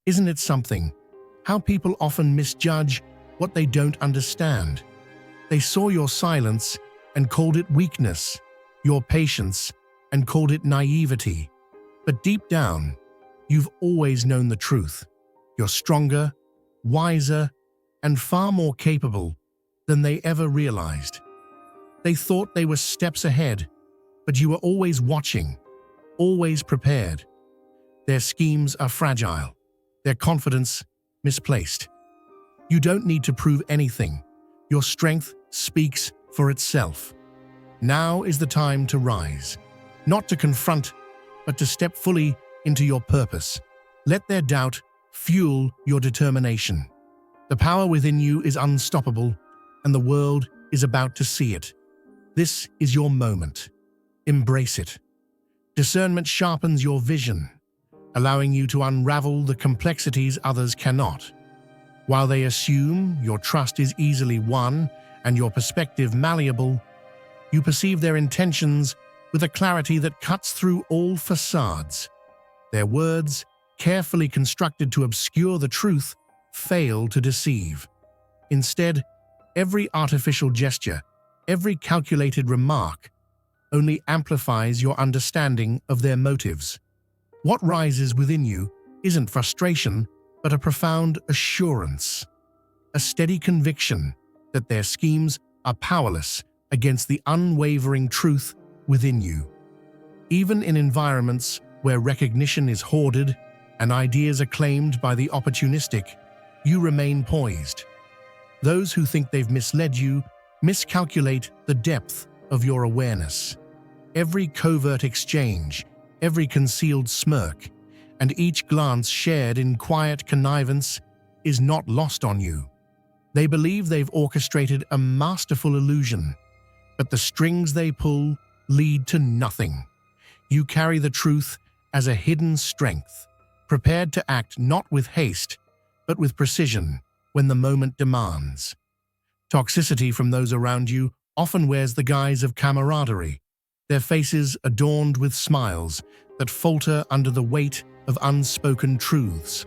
Isn't it something? How people often misjudge what they don't understand. They saw your silence and called it weakness, your patience and called it naivety. But deep down, you've always known the truth. You're stronger, wiser, and far more capable than they ever realized. They thought they were steps ahead, but you were always watching, always prepared. Their schemes are fragile, their confidence misplaced. You don't need to prove anything. Your strength speaks for itself. Now is the time to rise, not to confront, but to step fully into your purpose. Let their doubt fuel your determination. The power within you is unstoppable, and the world is about to see it. This is your moment. Embrace it. Discernment sharpens your vision, allowing you to unravel the complexities others cannot. While they assume your trust is easily won and your perspective malleable, you perceive their intentions with a clarity that cuts through all facades. Their words, carefully constructed to obscure the truth, fail to deceive. Instead, every artificial gesture, every calculated remark, only amplifies your understanding of their motives. What rises within you isn't frustration, but a profound assurance, a steady conviction that their schemes are powerless against the unwavering truth within you. Even in environments where recognition is hoarded and ideas are claimed by the opportunistic, you remain poised. Those who think they've misled you miscalculate the depth of your awareness. Every covert exchange, every concealed smirk, and each glance shared in quiet connivance is not lost on you. They believe they've orchestrated a masterful illusion, but the strings they pull lead to nothing. You carry the truth as a hidden strength, prepared to act not with haste, but with precision when the moment demands. Toxicity from those around you often wears the guise of camaraderie, their faces adorned with smiles that falter under the weight of unspoken truths.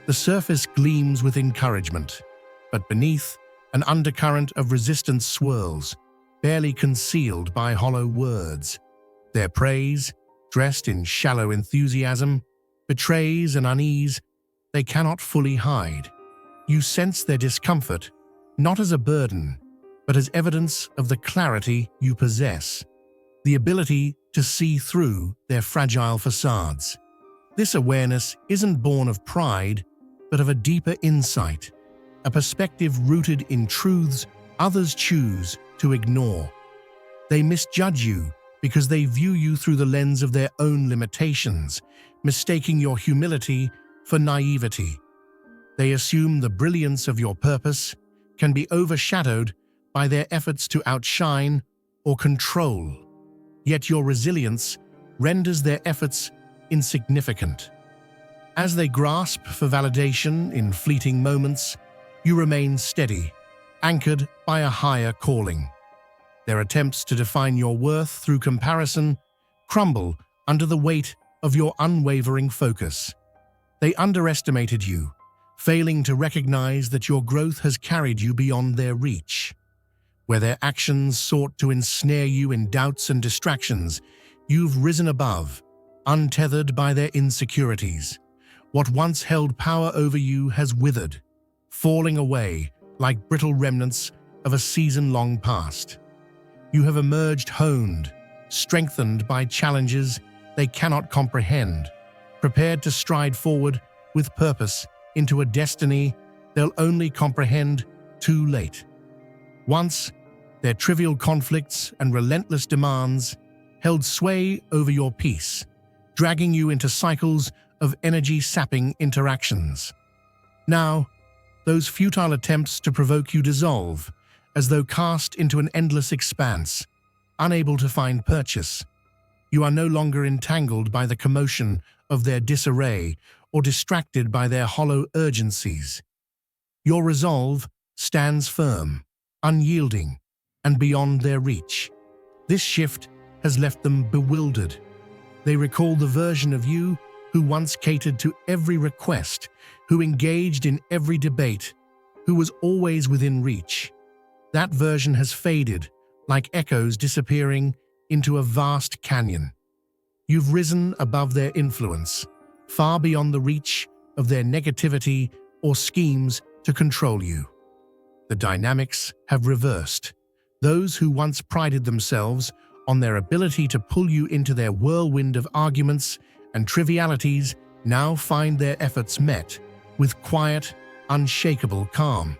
The surface gleams with encouragement, but beneath, an undercurrent of resistance swirls, barely concealed by hollow words. Their praise, dressed in shallow enthusiasm, betrays an unease they cannot fully hide. You sense their discomfort, not as a burden, but as evidence of the clarity you possess, the ability to see through their fragile facades. This awareness isn't born of pride, but of a deeper insight, a perspective rooted in truths others choose to ignore. They misjudge you because they view you through the lens of their own limitations, mistaking your humility for naivety. They assume the brilliance of your purpose can be overshadowed by their efforts to outshine or control. Yet your resilience renders their efforts insignificant. As they grasp for validation in fleeting moments, you remain steady, anchored by a higher calling. Their attempts to define your worth through comparison crumble under the weight of your unwavering focus. They underestimated you, failing to recognize that your growth has carried you beyond their reach. Where their actions sought to ensnare you in doubts and distractions, you've risen above, untethered by their insecurities. What once held power over you has withered, falling away like brittle remnants of a season-long past. You have emerged honed, strengthened by challenges they cannot comprehend, prepared to stride forward with purpose into a destiny they'll only comprehend too late. Once, their trivial conflicts and relentless demands held sway over your peace, dragging you into cycles of energy-sapping interactions. Now, those futile attempts to provoke you dissolve, as though cast into an endless expanse, unable to find purchase. You are no longer entangled by the commotion of their disarray or distracted by their hollow urgencies. Your resolve stands firm, unyielding, and beyond their reach. This shift has left them bewildered. They recall the version of you who once catered to every request, who engaged in every debate, who was always within reach. That version has faded, like echoes disappearing into a vast canyon. You've risen above their influence, far beyond the reach of their negativity or schemes to control you. The dynamics have reversed. Those who once prided themselves on their ability to pull you into their whirlwind of arguments and trivialities now find their efforts met with quiet, unshakable calm.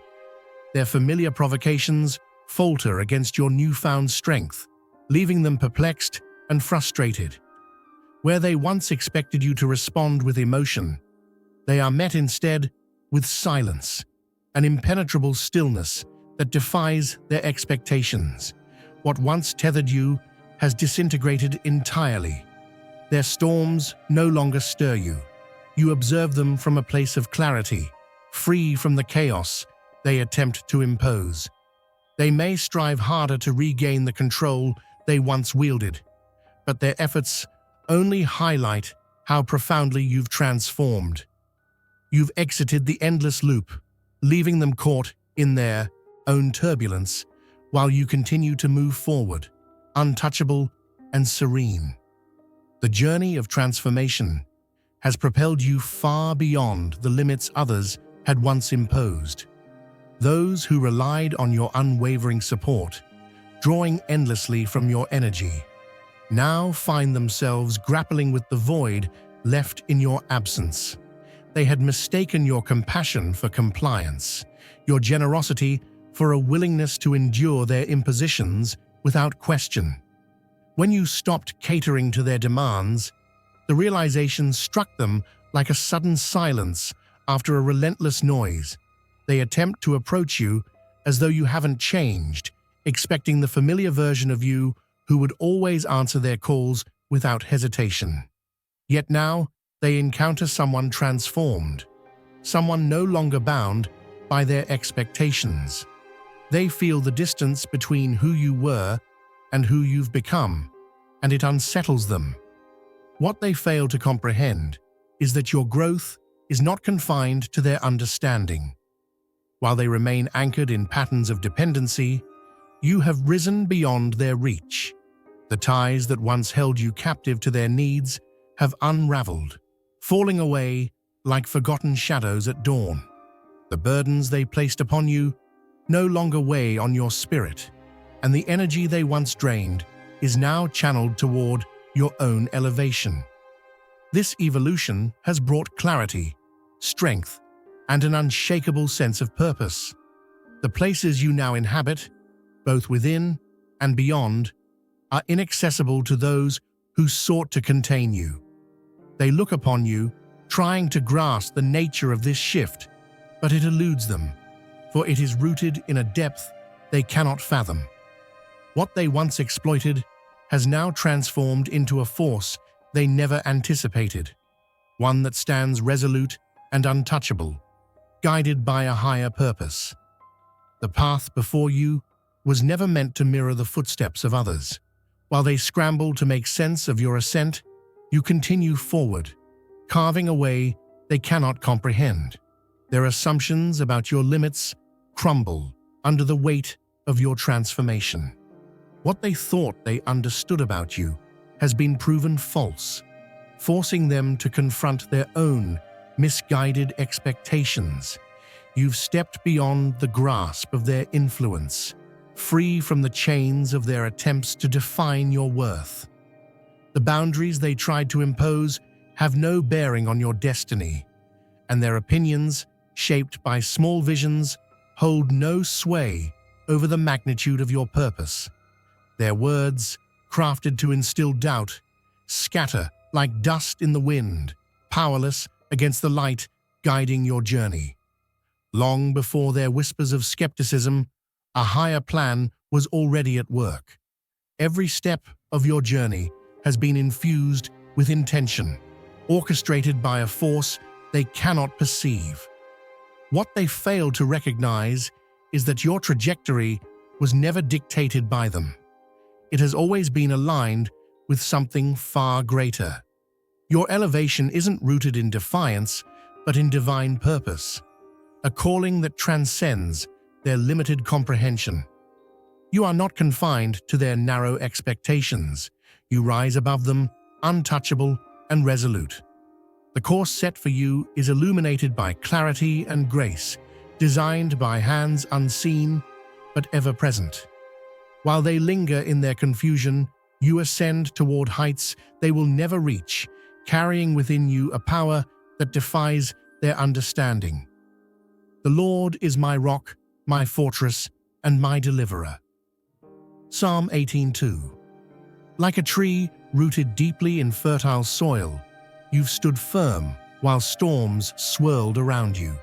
Their familiar provocations falter against your newfound strength, leaving them perplexed and frustrated. Where they once expected you to respond with emotion, they are met instead with silence, an impenetrable stillness that defies their expectations. What once tethered you has disintegrated entirely. Their storms no longer stir you. You observe them from a place of clarity, free from the chaos they attempt to impose. They may strive harder to regain the control they once wielded, but their efforts only highlight how profoundly you've transformed. You've exited the endless loop, leaving them caught in their own turbulence while you continue to move forward, untouchable and serene. The journey of transformation has propelled you far beyond the limits others had once imposed. Those who relied on your unwavering support, drawing endlessly from your energy, now find themselves grappling with the void left in your absence. They had mistaken your compassion for compliance, your generosity for a willingness to endure their impositions without question. When you stopped catering to their demands, the realization struck them like a sudden silence after a relentless noise. They attempt to approach you as though you haven't changed, expecting the familiar version of you who would always answer their calls without hesitation. Yet now, they encounter someone transformed, someone no longer bound by their expectations. They feel the distance between who you were and who you've become, and it unsettles them. What they fail to comprehend is that your growth is not confined to their understanding. While they remain anchored in patterns of dependency, you have risen beyond their reach. The ties that once held you captive to their needs have unraveled, falling away like forgotten shadows at dawn. The burdens they placed upon you no longer weigh on your spirit, and the energy they once drained is now channeled toward your own elevation. This evolution has brought clarity, strength, and an unshakable sense of purpose. The places you now inhabit, both within and beyond, are inaccessible to those who sought to contain you. They look upon you, trying to grasp the nature of this shift, but it eludes them, for it is rooted in a depth they cannot fathom. What they once exploited has now transformed into a force they never anticipated, one that stands resolute and untouchable, guided by a higher purpose. The path before you was never meant to mirror the footsteps of others. While they scramble to make sense of your ascent, you continue forward, carving a way they cannot comprehend. Their assumptions about your limits crumble under the weight of your transformation. What they thought they understood about you has been proven false, forcing them to confront their own misguided expectations. You've stepped beyond the grasp of their influence, free from the chains of their attempts to define your worth. The boundaries they tried to impose have no bearing on your destiny, and their opinions, shaped by small visions, hold no sway over the magnitude of your purpose. Their words, crafted to instill doubt, scatter like dust in the wind, powerless against the light guiding your journey. Long before their whispers of skepticism, a higher plan was already at work. Every step of your journey has been infused with intention, orchestrated by a force they cannot perceive. What they fail to recognize is that your trajectory was never dictated by them. It has always been aligned with something far greater. Your elevation isn't rooted in defiance, but in divine purpose, a calling that transcends their limited comprehension. You are not confined to their narrow expectations. You rise above them, untouchable and resolute. The course set for you is illuminated by clarity and grace, designed by hands unseen but ever present. While they linger in their confusion, you ascend toward heights they will never reach, carrying within you a power that defies their understanding. The Lord is my rock, my fortress, and my deliverer. Psalm 18:2. Like a tree rooted deeply in fertile soil, you've stood firm while storms swirled around you.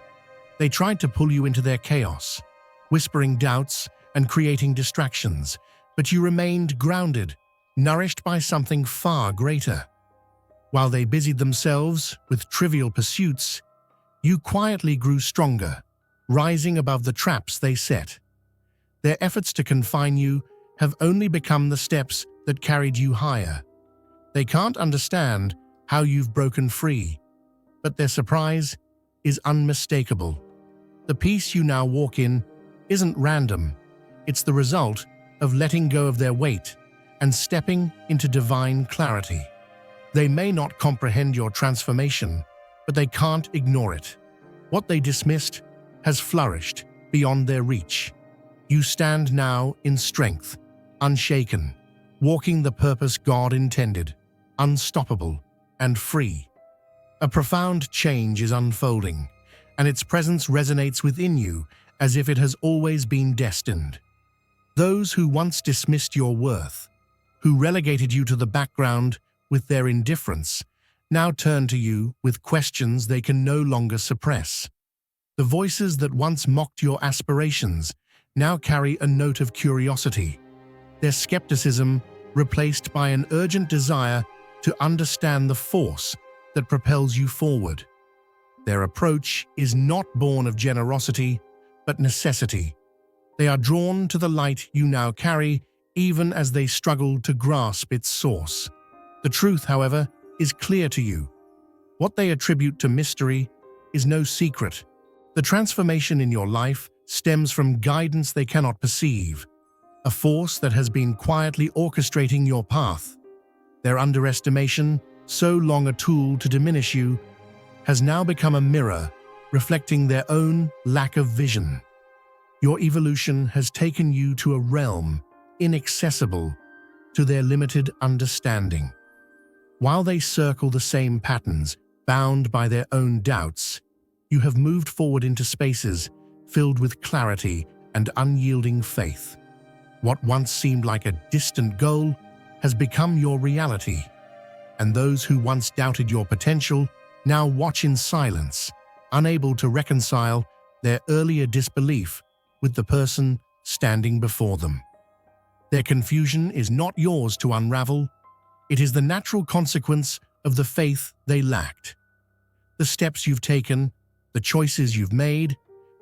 They tried to pull you into their chaos, whispering doubts and creating distractions, but you remained grounded, nourished by something far greater. While they busied themselves with trivial pursuits, you quietly grew stronger, rising above the traps they set. Their efforts to confine you have only become the steps that carried you higher. They can't understand how you've broken free, but their surprise is unmistakable. The peace you now walk in isn't random. It's the result of letting go of their weight and stepping into divine clarity. They may not comprehend your transformation, but they can't ignore it. What they dismissed has flourished beyond their reach. You stand now in strength, unshaken, walking the purpose God intended, unstoppable and free. A profound change is unfolding, and its presence resonates within you as if it has always been destined. Those who once dismissed your worth, who relegated you to the background with their indifference, now turn to you with questions they can no longer suppress. The voices that once mocked your aspirations now carry a note of curiosity, their skepticism replaced by an urgent desire to understand the force that propels you forward. Their approach is not born of generosity, but necessity. They are drawn to the light you now carry, even as they struggle to grasp its source. The truth, however, is clear to you. What they attribute to mystery is no secret. The transformation in your life stems from guidance they cannot perceive, a force that has been quietly orchestrating your path. Their underestimation, so long a tool to diminish you, has now become a mirror reflecting their own lack of vision. Your evolution has taken you to a realm inaccessible to their limited understanding. While they circle the same patterns, bound by their own doubts, you have moved forward into spaces filled with clarity and unyielding faith. What once seemed like a distant goal has become your reality, and those who once doubted your potential now watch in silence, unable to reconcile their earlier disbelief with the person standing before them. Their confusion is not yours to unravel. It is the natural consequence of the faith they lacked. The steps you've taken, the choices you've made,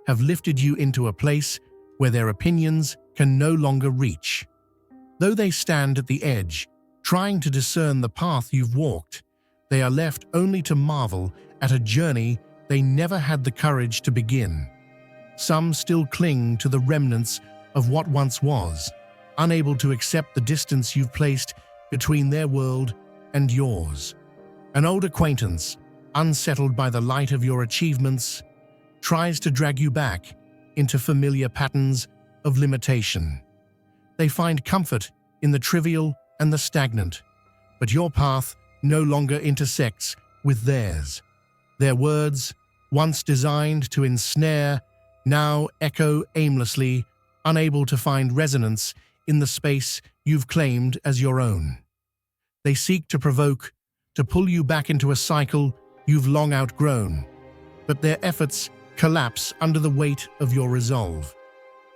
have lifted you into a place where their opinions can no longer reach. Though they stand at the edge, trying to discern the path you've walked, they are left only to marvel at a journey they never had the courage to begin. Some still cling to the remnants of what once was, unable to accept the distance you've placed between their world and yours. An old acquaintance, unsettled by the light of your achievements, tries to drag you back into familiar patterns of limitation. They find comfort in the trivial and the stagnant, but your path no longer intersects with theirs. Their words, once designed to ensnare, now echo aimlessly, unable to find resonance in the space you've claimed as your own. They seek to provoke, to pull you back into a cycle you've long outgrown, but their efforts collapse under the weight of your resolve.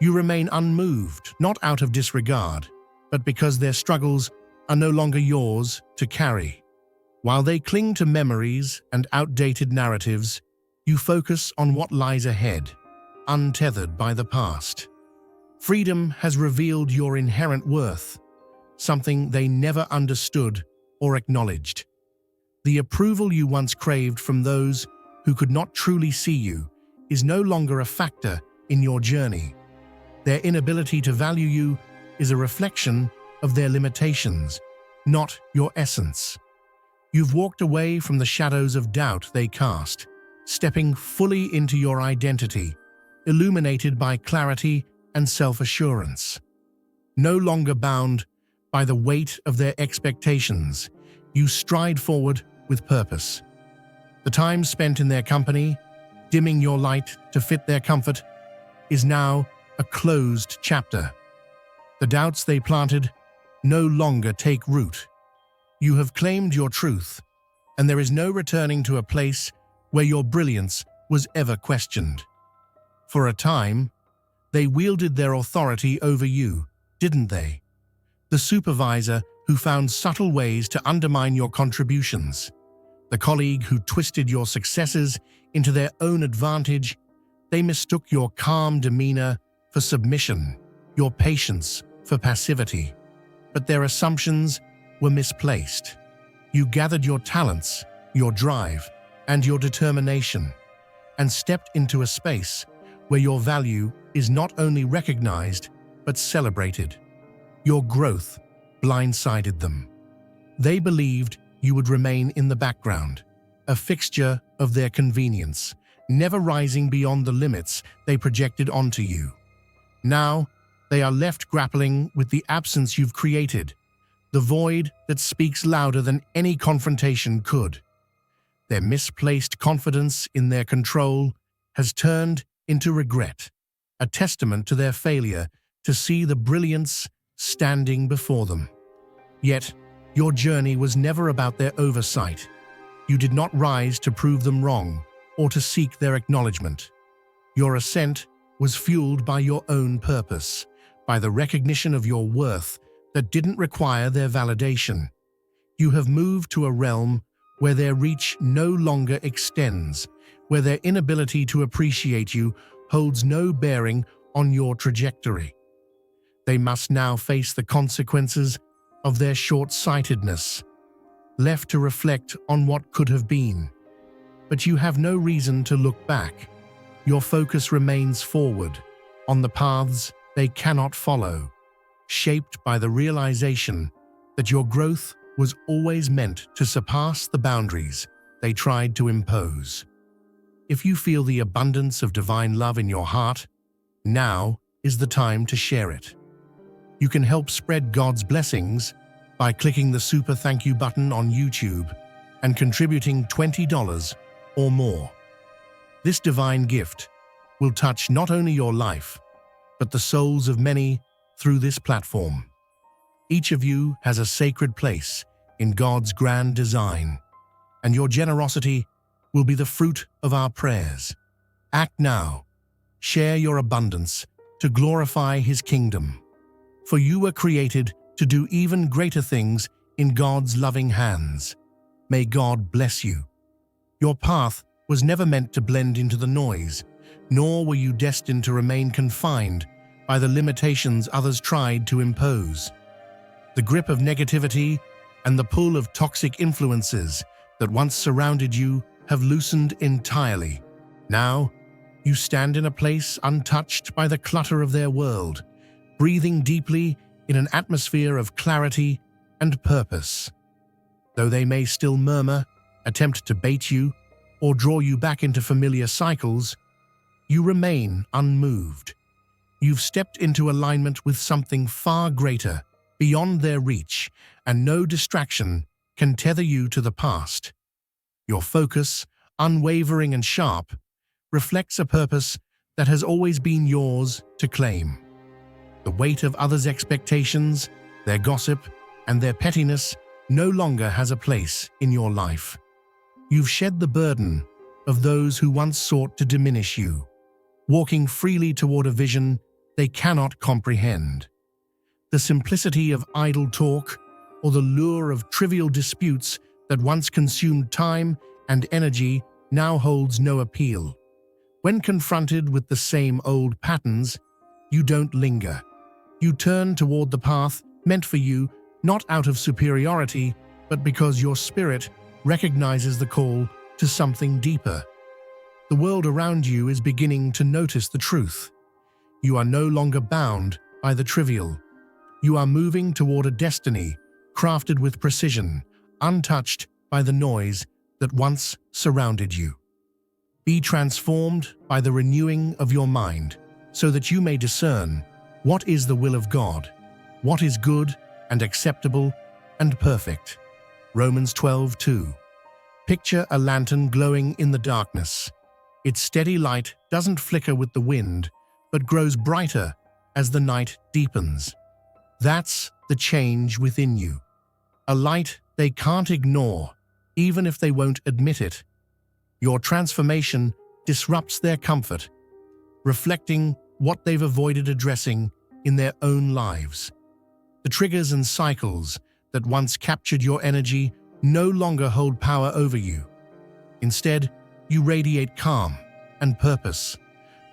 You remain unmoved, not out of disregard, but because their struggles are no longer yours to carry. While they cling to memories and outdated narratives, you focus on what lies ahead, untethered by the past. Freedom has revealed your inherent worth, something they never understood or acknowledged. The approval you once craved from those who could not truly see you is no longer a factor in your journey. Their inability to value you is a reflection of their limitations, not your essence. You've walked away from the shadows of doubt they cast, stepping fully into your identity, illuminated by clarity and self-assurance. No longer bound by the weight of their expectations, you stride forward with purpose. The time spent in their company, dimming your light to fit their comfort, is now a closed chapter. The doubts they planted no longer take root. You have claimed your truth, and there is no returning to a place where your brilliance was ever questioned. For a time, they wielded their authority over you, didn't they? The supervisor who found subtle ways to undermine your contributions, the colleague who twisted your successes into their own advantage. They mistook your calm demeanor for submission, your patience for passivity. But their assumptions were misplaced. You gathered your talents, your drive, and your determination, and stepped into a space where your value is not only recognized, but celebrated. Your growth blindsided them. They believed you would remain in the background, a fixture of their convenience, never rising beyond the limits they projected onto you. Now, they are left grappling with the absence you've created, the void that speaks louder than any confrontation could. Their misplaced confidence in their control has turned into regret, a testament to their failure to see the brilliance standing before them. Yet, your journey was never about their oversight. You did not rise to prove them wrong or to seek their acknowledgement. Your ascent was fueled by your own purpose, by the recognition of your worth that didn't require their validation. You have moved to a realm where their reach no longer extends, where their inability to appreciate you holds no bearing on your trajectory. They must now face the consequences of their short-sightedness, left to reflect on what could have been. But you have no reason to look back. Your focus remains forward, on the paths they cannot follow, shaped by the realization that your growth was always meant to surpass the boundaries they tried to impose. If you feel the abundance of divine love in your heart, now is the time to share it. You can help spread God's blessings by clicking the Super Thank You button on YouTube and contributing $20 or more. This divine gift will touch not only your life, but the souls of many through this platform. Each of you has a sacred place in God's grand design, and your generosity will be the fruit of our prayers. Act now. Share your abundance to glorify His kingdom. For you were created to do even greater things in God's loving hands. May God bless you. Your path was never meant to blend into the noise, nor were you destined to remain confined by the limitations others tried to impose. The grip of negativity and the pull of toxic influences that once surrounded you have loosened entirely. Now, you stand in a place untouched by the clutter of their world, breathing deeply in an atmosphere of clarity and purpose. Though they may still murmur, attempt to bait you, or draw you back into familiar cycles, you remain unmoved. You've stepped into alignment with something far greater, beyond their reach, and no distraction can tether you to the past. Your focus, unwavering and sharp, reflects a purpose that has always been yours to claim. The weight of others' expectations, their gossip, and their pettiness no longer has a place in your life. You've shed the burden of those who once sought to diminish you, walking freely toward a vision they cannot comprehend. The simplicity of idle talk or the lure of trivial disputes that once consumed time and energy now holds no appeal. When confronted with the same old patterns, you don't linger. You turn toward the path meant for you, not out of superiority, but because your spirit recognizes the call to something deeper. The world around you is beginning to notice the truth. You are no longer bound by the trivial. You are moving toward a destiny crafted with precision, untouched by the noise that once surrounded you. Be transformed by the renewing of your mind, so that you may discern what is the will of God, what is good and acceptable and perfect. Romans 12:2. Picture a lantern glowing in the darkness. Its steady light doesn't flicker with the wind, but grows brighter as the night deepens. That's the change within you. A light they can't ignore, even if they won't admit it. Your transformation disrupts their comfort, reflecting what they've avoided addressing in their own lives. The triggers and cycles that once captured your energy no longer hold power over you. Instead, you radiate calm and purpose,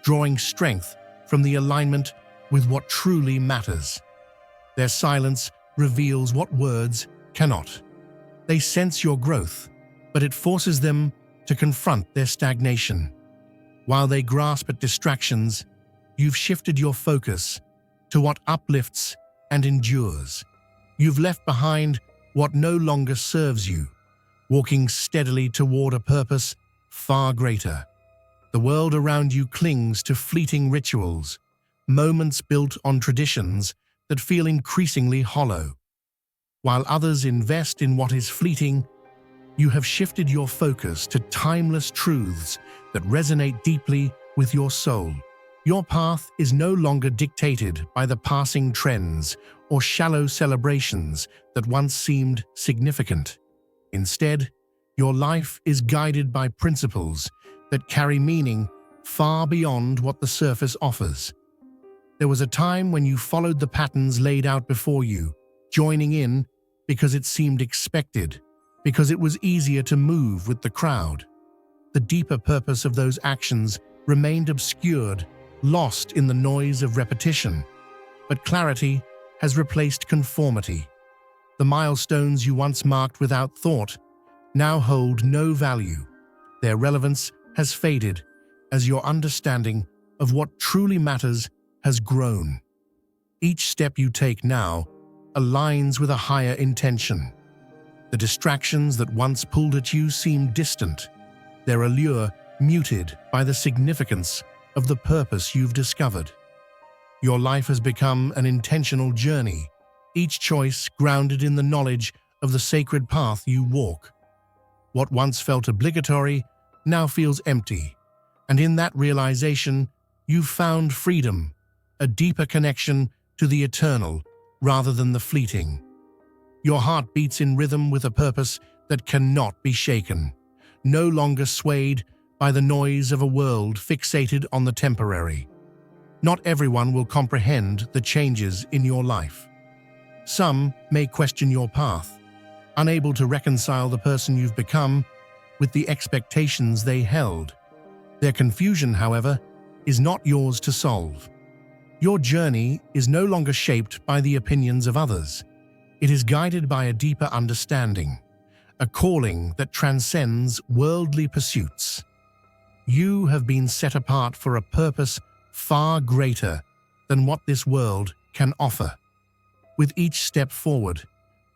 drawing strength from the alignment with what truly matters. Their silence reveals what words cannot. They sense your growth, but it forces them to confront their stagnation. While they grasp at distractions, you've shifted your focus to what uplifts and endures. You've left behind what no longer serves you, walking steadily toward a purpose far greater. The world around you clings to fleeting rituals, moments built on traditions that feel increasingly hollow. While others invest in what is fleeting, you have shifted your focus to timeless truths that resonate deeply with your soul. Your path is no longer dictated by the passing trends or shallow celebrations that once seemed significant. Instead, your life is guided by principles that carry meaning far beyond what the surface offers. There was a time when you followed the patterns laid out before you, joining in because it seemed expected, because it was easier to move with the crowd. The deeper purpose of those actions remained obscured, lost in the noise of repetition. But clarity has replaced conformity. The milestones you once marked without thought now hold no value. Their relevance has faded as your understanding of what truly matters has grown. Each step you take now aligns with a higher intention. The distractions that once pulled at you seem distant, their allure muted by the significance of the purpose you've discovered. Your life has become an intentional journey, each choice grounded in the knowledge of the sacred path you walk. What once felt obligatory now feels empty, and in that realization, you've found freedom, a deeper connection to the eternal rather than the fleeting. Your heart beats in rhythm with a purpose that cannot be shaken, no longer swayed by the noise of a world fixated on the temporary. Not everyone will comprehend the changes in your life. Some may question your path, unable to reconcile the person you've become with the expectations they held. Their confusion, however, is not yours to solve. Your journey is no longer shaped by the opinions of others. It is guided by a deeper understanding, a calling that transcends worldly pursuits. You have been set apart for a purpose far greater than what this world can offer. With each step forward,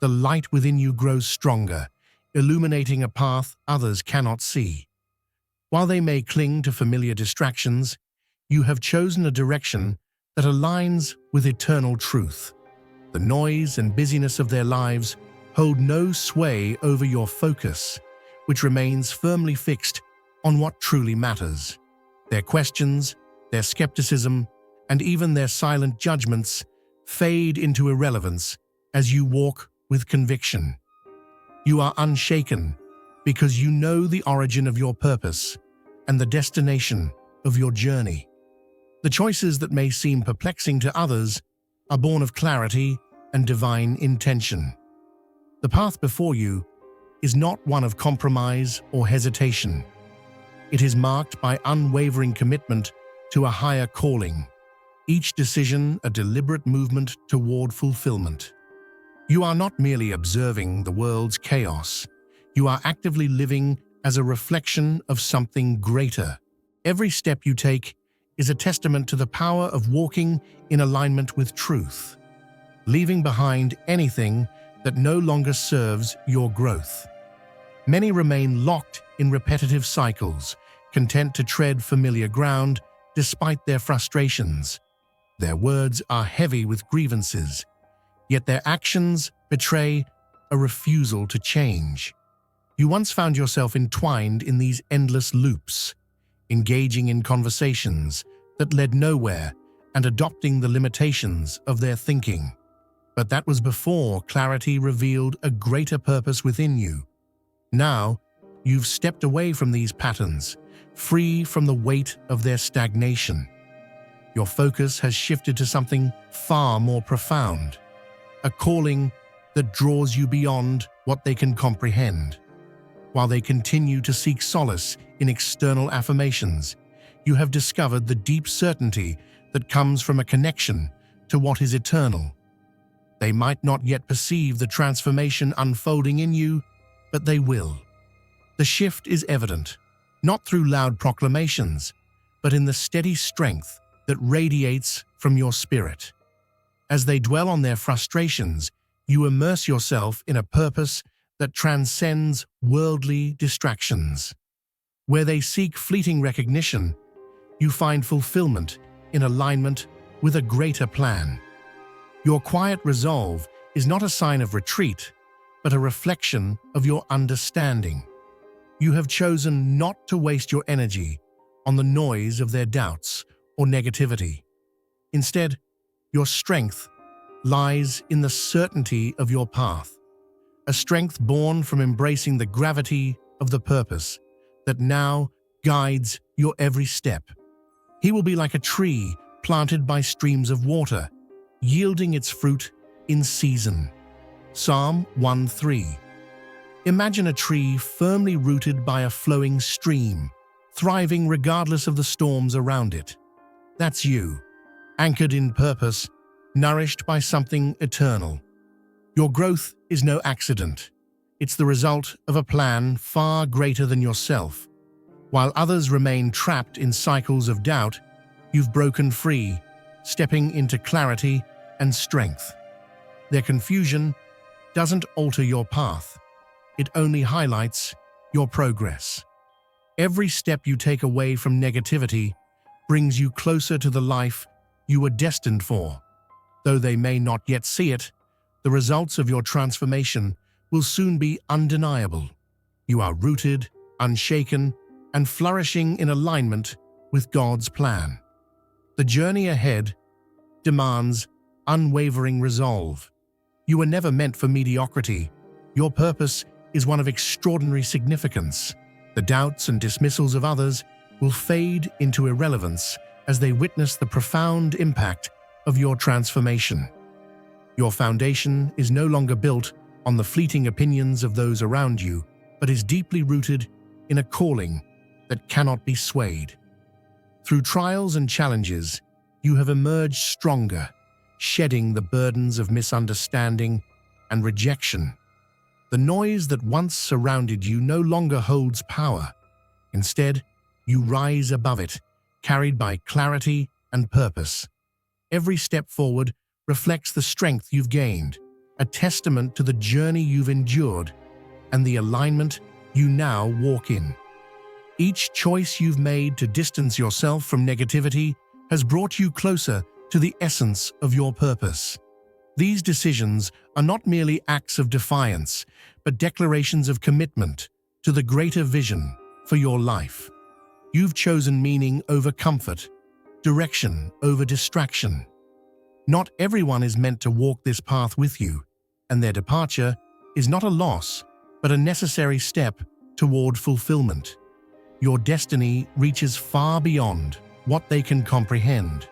the light within you grows stronger, illuminating a path others cannot see. While they may cling to familiar distractions, you have chosen a direction that aligns with eternal truth. The noise and busyness of their lives hold no sway over your focus, which remains firmly fixed on what truly matters. Their questions, their skepticism, and even their silent judgments fade into irrelevance as you walk with conviction. You are unshaken because you know the origin of your purpose and the destination of your journey. The choices that may seem perplexing to others are born of clarity and divine intention. The path before you is not one of compromise or hesitation. It is marked by unwavering commitment to a higher calling, each decision a deliberate movement toward fulfillment. You are not merely observing the world's chaos, You are actively living as a reflection of something greater. Every step you take is a testament to the power of walking in alignment with truth, leaving behind anything that no longer serves your growth. Many remain locked in repetitive cycles, content to tread familiar ground despite their frustrations. Their words are heavy with grievances, yet their actions betray a refusal to change. You once found yourself entwined in these endless loops, engaging in conversations that led nowhere and adopting the limitations of their thinking. But that was before clarity revealed a greater purpose within you. Now, you've stepped away from these patterns, free from the weight of their stagnation. Your focus has shifted to something far more profound, a calling that draws you beyond what they can comprehend. While they continue to seek solace in external affirmations, you have discovered the deep certainty that comes from a connection to what is eternal. They might not yet perceive the transformation unfolding in you, but they will. The shift is evident, not through loud proclamations, but in the steady strength that radiates from your spirit. As they dwell on their frustrations, you immerse yourself in a purpose that transcends worldly distractions. Where they seek fleeting recognition, you find fulfillment in alignment with a greater plan. Your quiet resolve is not a sign of retreat, but a reflection of your understanding. You have chosen not to waste your energy on the noise of their doubts or negativity. Instead, your strength lies in the certainty of your path, a strength born from embracing the gravity of the purpose that now guides your every step. He will be like a tree planted by streams of water, yielding its fruit in season. Psalm 1:3. Imagine a tree firmly rooted by a flowing stream, thriving regardless of the storms around it. That's you, anchored in purpose, nourished by something eternal. Your growth is no accident. It's the result of a plan far greater than yourself. While others remain trapped in cycles of doubt, you've broken free, stepping into clarity and strength. Their confusion doesn't alter your path. It only highlights your progress. Every step you take away from negativity brings you closer to the life you were destined for. Though they may not yet see it, the results of your transformation will soon be undeniable. You are rooted, unshaken, and flourishing in alignment with God's plan. The journey ahead demands unwavering resolve. You were never meant for mediocrity. Your purpose is one of extraordinary significance. The doubts and dismissals of others will fade into irrelevance as they witness the profound impact of your transformation. Your foundation is no longer built on the fleeting opinions of those around you, but is deeply rooted in a calling that cannot be swayed. Through trials and challenges, you have emerged stronger, shedding the burdens of misunderstanding and rejection. The noise that once surrounded you no longer holds power. Instead, you rise above it, carried by clarity and purpose. Every step forward reflects the strength you've gained, a testament to the journey you've endured and the alignment you now walk in. Each choice you've made to distance yourself from negativity has brought you closer to the essence of your purpose. These decisions are not merely acts of defiance, but declarations of commitment to the greater vision for your life. You've chosen meaning over comfort, direction over distraction. Not everyone is meant to walk this path with you, and their departure is not a loss, but a necessary step toward fulfillment. Your destiny reaches far beyond what they can comprehend.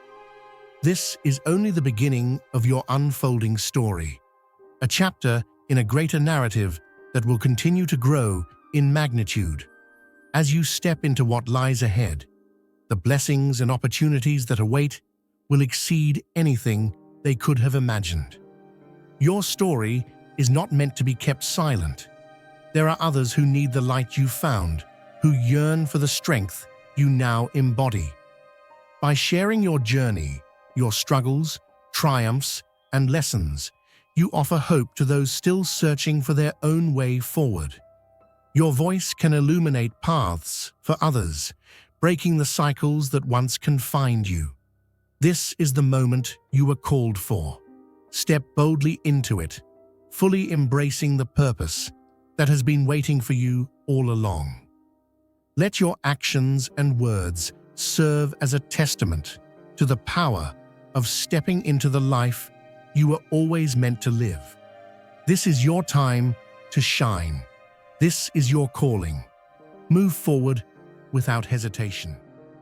This is only the beginning of your unfolding story, a chapter in a greater narrative that will continue to grow in magnitude. As you step into what lies ahead, the blessings and opportunities that await will exceed anything they could have imagined. Your story is not meant to be kept silent. There are others who need the light you found, who yearn for the strength you now embody. By sharing your journey, your struggles, triumphs, and lessons, you offer hope to those still searching for their own way forward. Your voice can illuminate paths for others, breaking the cycles that once confined you. This is the moment you were called for. Step boldly into it, fully embracing the purpose that has been waiting for you all along. Let your actions and words serve as a testament to the power of stepping into the life you were always meant to live. This is your time to shine. This is your calling. Move forward without hesitation.